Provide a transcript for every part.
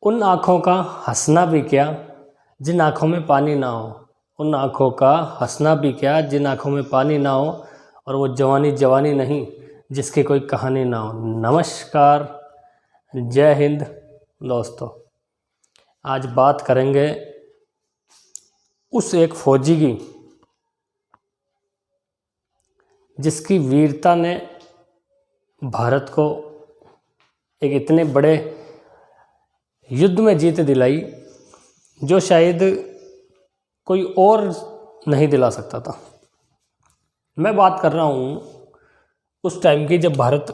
उन आँखों का हंसना भी क्या जिन आँखों में पानी ना हो। उन आँखों का हंसना भी क्या जिन आँखों में पानी ना हो। और वो जवानी जवानी नहीं जिसकी कोई कहानी ना हो। नमस्कार, जय हिंद दोस्तों। आज बात करेंगे उस एक फौजी की जिसकी वीरता ने भारत को एक इतने बड़े युद्ध में जीत दिलाई जो शायद कोई और नहीं दिला सकता था। मैं बात कर रहा हूँ उस टाइम की जब भारत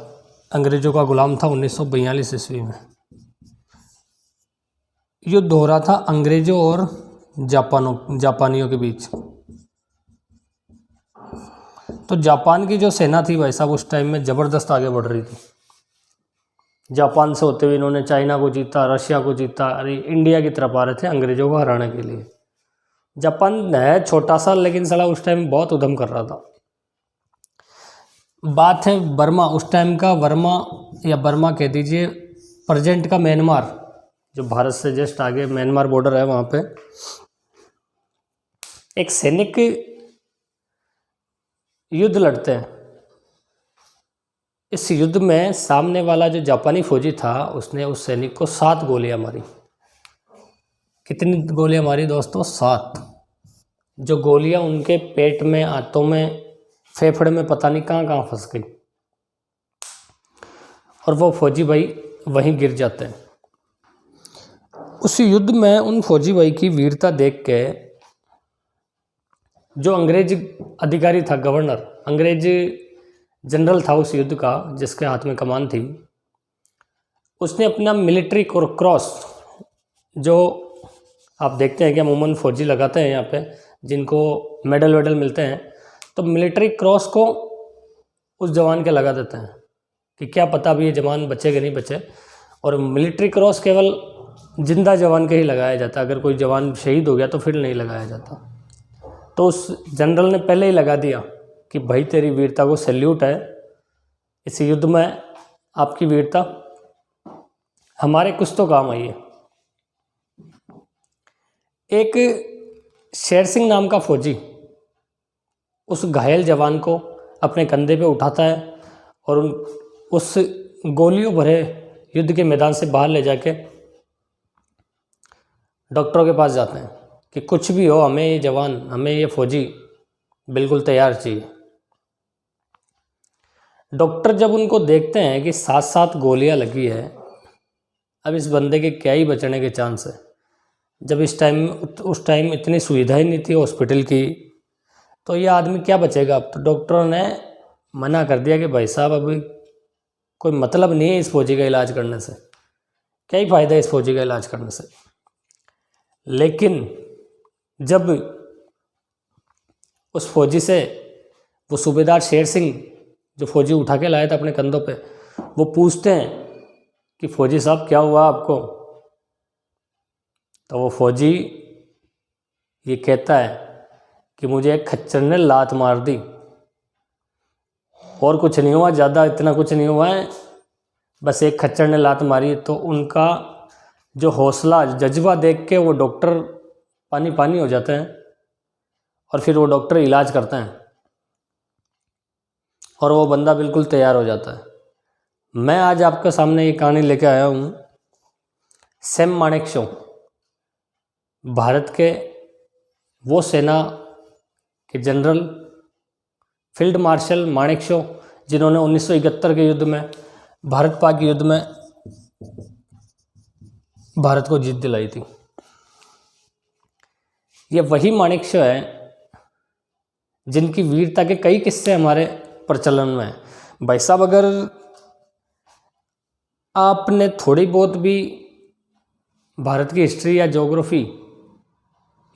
अंग्रेज़ों का गुलाम था। 1942 ईस्वी में युद्ध हो रहा था अंग्रेज़ों और जापानियों के बीच। तो जापान की जो सेना थी भाई साहब उस टाइम में ज़बरदस्त आगे बढ़ रही थी। जापान से होते हुए इन्होंने चाइना को जीता, रशिया को जीता, अरे इंडिया की तरफ आ रहे थे अंग्रेज़ों को हराने के लिए। जापान है छोटा सा, लेकिन साला उस टाइम बहुत उद्यम कर रहा था। बात है बर्मा, उस टाइम का वर्मा या बर्मा कह दीजिए, प्रेजेंट का म्यांमार, जो भारत से जस्ट आगे म्यांमार बॉर्डर है, वहाँ पे एक सैनिक युद्ध लड़ते हैं। इस युद्ध में सामने वाला जो जापानी फौजी था उसने उस सैनिक को 7 गोलियां मारी। कितनी गोलियां मारी दोस्तों? 7। जो गोलियां उनके पेट में, आंतों में, फेफड़े में पता नहीं कहाँ कहाँ फंस गई और वो फौजी भाई वहीं गिर जाते हैं। उस युद्ध में उन फौजी भाई की वीरता देख के जो अंग्रेज अधिकारी था, गवर्नर, अंग्रेज जनरल था उस युद्ध का, जिसके हाथ में कमान थी, उसने अपना मिलिट्री क्रॉस, जो आप देखते हैं कि अमूमन फौजी लगाते हैं यहाँ पे जिनको मेडल वेडल मिलते हैं, तो मिलिट्री क्रॉस को उस जवान के लगा देते हैं कि क्या पता अभी ये जवान बचे कि नहीं बचे। और मिलिट्री क्रॉस केवल जिंदा जवान के ही लगाया जाता, अगर कोई जवान शहीद हो गया तो फिर नहीं लगाया जाता। तो उस जनरल ने पहले ही लगा दिया कि भाई तेरी वीरता को सैल्यूट है, इस युद्ध में आपकी वीरता हमारे कुछ तो काम आई है। एक शेर सिंह नाम का फौजी उस घायल जवान को अपने कंधे पे उठाता है और उस गोलियों भरे युद्ध के मैदान से बाहर ले जाके डॉक्टरों के पास जाते हैं कि कुछ भी हो, हमें ये जवान, हमें ये फौजी बिल्कुल तैयार चाहिए। डॉक्टर जब उनको देखते हैं कि 7-7 गोलियां लगी है, अब इस बंदे के क्या ही बचने के चांस है। जब उस टाइम इतनी सुविधाएं नहीं थी हॉस्पिटल की, तो ये आदमी क्या बचेगा अब। तो डॉक्टरों ने मना कर दिया कि भाई साहब अभी कोई मतलब नहीं है इस फौजी का इलाज करने से, क्या ही फ़ायदा है इस फौजी का इलाज करने से। लेकिन जब उस फौजी से वो सूबेदार शेर सिंह, जो फौजी उठा के लाया था अपने कंधों पे, वो पूछते हैं कि फौजी साहब क्या हुआ आपको, तो वो फौजी ये कहता है कि मुझे एक खच्चर ने लात मार दी और कुछ नहीं हुआ, ज़्यादा इतना कुछ नहीं हुआ है, बस एक खच्चर ने लात मारी। तो उनका जो हौसला, जज्बा देख के वो डॉक्टर पानी पानी हो जाते हैं और फिर वो डॉक्टर इलाज करते हैं और वो बंदा बिल्कुल तैयार हो जाता है। मैं आज आपके सामने ये कहानी लेके आया हूँ सैम मानेकशॉ, भारत के वो सेना के जनरल फील्ड मार्शल मानेकशॉ, जिन्होंने 1971 के युद्ध में, भारत पाक युद्ध में भारत को जीत दिलाई थी। ये वही मानेकशॉ है जिनकी वीरता के कई किस्से हमारे प्रचलन में हैं। भाई साहब, अगर आपने थोड़ी बहुत भी भारत की हिस्ट्री या ज्योग्राफी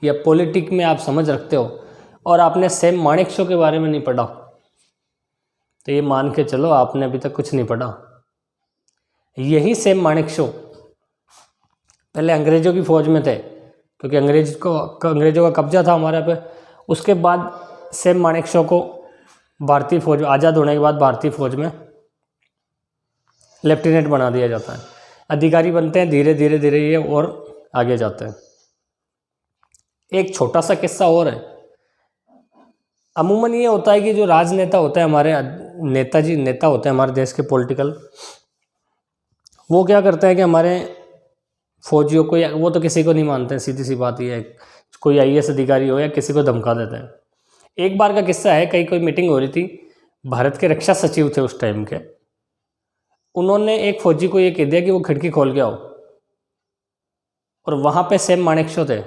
या पॉलिटिक में आप समझ रखते हो और आपने सैम मानेकशॉ के बारे में नहीं पढ़ा, तो ये मान के चलो आपने अभी तक कुछ नहीं पढ़ा। यही सैम मानेकशॉ पहले अंग्रेज़ों की फ़ौज में थे, क्योंकि अंग्रेज़ों का कब्जा था हमारे पे। उसके बाद सैम मानेकशॉ को भारतीय फ़ौज, आज़ाद होने के बाद भारतीय फ़ौज में लेफ्टिनेंट बना दिया जाता है। अधिकारी बनते हैं, धीरे धीरे धीरे ये और आगे जाते हैं। एक छोटा सा किस्सा और है। अमूमन ये होता है कि जो राजनेता होते हैं हमारे, नेता होते हैं हमारे देश के पॉलिटिकल, वो क्या करते हैं कि हमारे फौजियों को, या वो तो किसी को नहीं मानते हैं, सीधी सी बात ये है, कोई आईएएस अधिकारी हो या किसी को धमका देते हैं। एक बार का किस्सा है, कोई मीटिंग हो रही थी, भारत के रक्षा सचिव थे उस टाइम के, उन्होंने एक फौजी को ये कह दिया कि वो खिड़की खोल के आओ, और वहाँ पे सेम मानेकशॉ थे।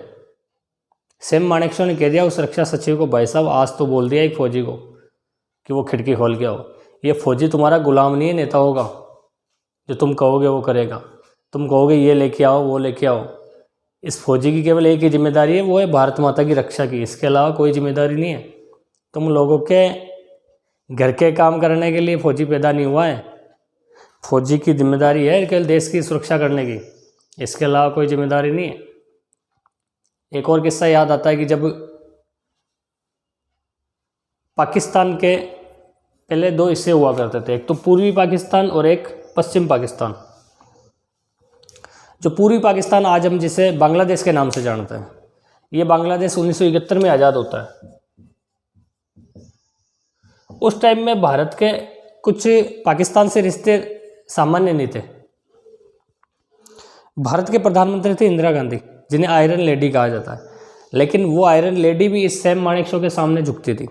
सेम मानेकशॉ ने कह दिया उस रक्षा सचिव को, भाई साहब आज तो बोल दिया एक फौजी को कि वो खिड़की खोल के आओ। ये फौजी तुम्हारा गुलाम नहीं है, नेता होगा, जो तुम कहोगे वो करेगा। तुम कहोगे ये लेके आओ वो लेके आओ। इस फौजी की केवल एक ही जिम्मेदारी है, वो है भारत माता की रक्षा की, इसके अलावा कोई जिम्मेदारी नहीं है। तुम लोगों के घर के काम करने के लिए फौजी पैदा नहीं हुआ है। फौजी की जिम्मेदारी है केवल देश की सुरक्षा करने की, इसके अलावा कोई जिम्मेदारी नहीं है। एक और किस्सा याद आता है कि जब पाकिस्तान के पहले दो हिस्से हुआ करते थे, एक तो पूर्वी पाकिस्तान और एक पश्चिम पाकिस्तान। जो पूर्वी पाकिस्तान आज हम जिसे बांग्लादेश के नाम से जानते हैं, ये बांग्लादेश 1971 में आज़ाद होता है। उस टाइम में भारत के कुछ पाकिस्तान से रिश्ते सामान्य नहीं थे। भारत के प्रधानमंत्री थे इंदिरा गांधी, जिन्हें आयरन लेडी कहा जाता है, लेकिन वो आयरन लेडी भी इस सैम मानेकशॉ के सामने झुकती थी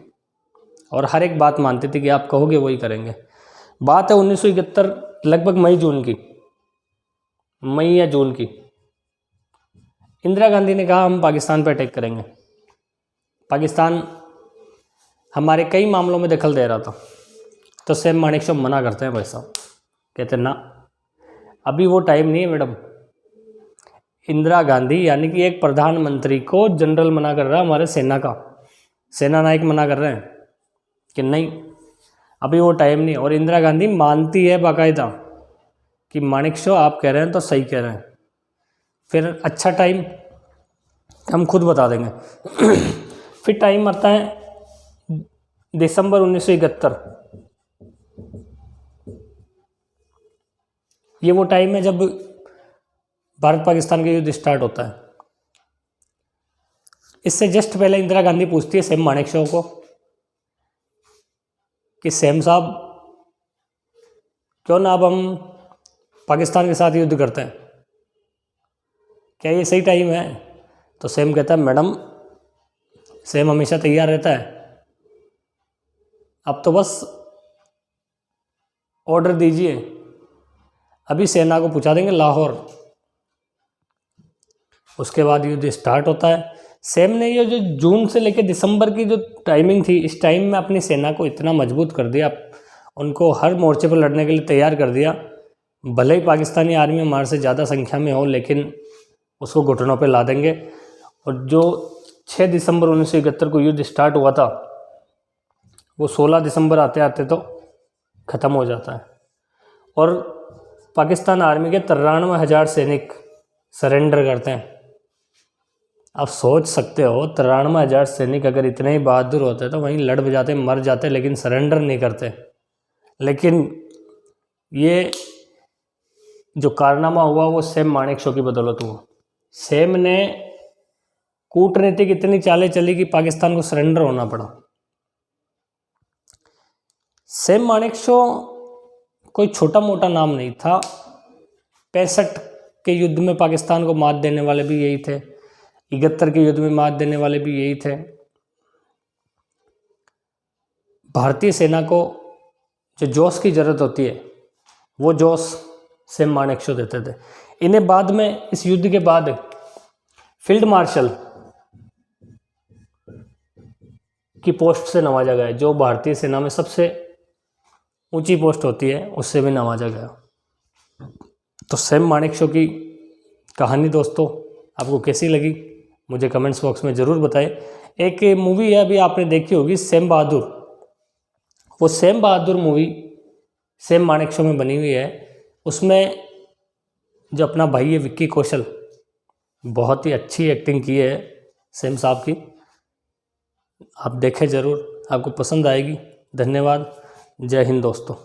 और हर एक बात मानती थी कि आप कहोगे वही करेंगे। बात है 1971 लगभग मई या जून की। इंदिरा गांधी ने कहा हम पाकिस्तान पर अटैक करेंगे। पाकिस्तान हमारे कई मामलों में दखल दे रहा था, तो सैम मानेकशॉ मना करते हैं भाई साहब, कहते हैं ना अभी वो टाइम नहीं है मैडम। इंदिरा गांधी यानी कि एक प्रधानमंत्री को जनरल मना कर रहा है, हमारे सेना नायक मना कर रहे हैं कि नहीं अभी वो टाइम नहीं। और इंदिरा गांधी मानती है बाकायदा कि मानेकशॉ आप कह रहे हैं तो सही कह रहे हैं, फिर अच्छा टाइम हम खुद बता देंगे। फिर टाइम आता है दिसंबर 1971। ये वो टाइम है जब भारत पाकिस्तान का युद्ध स्टार्ट होता है। इससे जस्ट पहले इंदिरा गांधी पूछती है सैम मानेकशॉ को कि सैम साहब क्यों ना अब हम पाकिस्तान के साथ युद्ध करते हैं, क्या ये सही टाइम है? तो सैम कहता है मैडम, सैम हमेशा तैयार रहता है, अब तो बस ऑर्डर दीजिए, अभी सेना को पहुंचा देंगे लाहौर। उसके बाद युद्ध स्टार्ट होता है। सैम ने ये जो जून से लेकर दिसंबर की जो टाइमिंग थी, इस टाइम में अपनी सेना को इतना मजबूत कर दिया, उनको हर मोर्चे पर लड़ने के लिए तैयार कर दिया। भले ही पाकिस्तानी आर्मी हमारे से ज़्यादा संख्या में हो, लेकिन उसको घुटनों पे ला देंगे। और जो 6 दिसंबर 1971 को युद्ध स्टार्ट हुआ था, वो 16 दिसंबर आते आते तो ख़त्म हो जाता है। और पाकिस्तान आर्मी के 93,000 सैनिक सरेंडर करते हैं। आप सोच सकते हो 93,000 सैनिक अगर इतने ही बहादुर होते तो वहीं लड़ बजाते मर जाते, लेकिन सरेंडर नहीं करते। लेकिन ये जो कारनामा हुआ वो सैम मानेकशॉ की बदौलत हुआ। सैम ने कूटनीतिक इतनी चालें चली कि पाकिस्तान को सरेंडर होना पड़ा। सैम मानेकशॉ कोई छोटा मोटा नाम नहीं था। 65 के युद्ध में पाकिस्तान को मात देने वाले भी यही थे, 71 के युद्ध में मात देने वाले भी यही थे। भारतीय सेना को जो जोश की ज़रूरत होती है, वो जोश सैम मानेकशॉ देते थे। इन्हें बाद में, इस युद्ध के बाद, फील्ड मार्शल की पोस्ट से नवाजा गया, जो भारतीय सेना में सबसे ऊंची पोस्ट होती है, उससे भी नवाजा गया। तो सैम मानेकशॉ की कहानी दोस्तों आपको कैसी लगी मुझे कमेंट्स बॉक्स में ज़रूर बताएं। एक मूवी है, अभी आपने देखी होगी, सैम बहादुर। वो सैम बहादुर मूवी सैम मानेकशॉ में बनी हुई है। उसमें जो अपना भाई है विक्की कौशल, बहुत ही अच्छी एक्टिंग की है सैम साहब की। आप देखें ज़रूर, आपको पसंद आएगी। धन्यवाद। जय हिंद दोस्तों।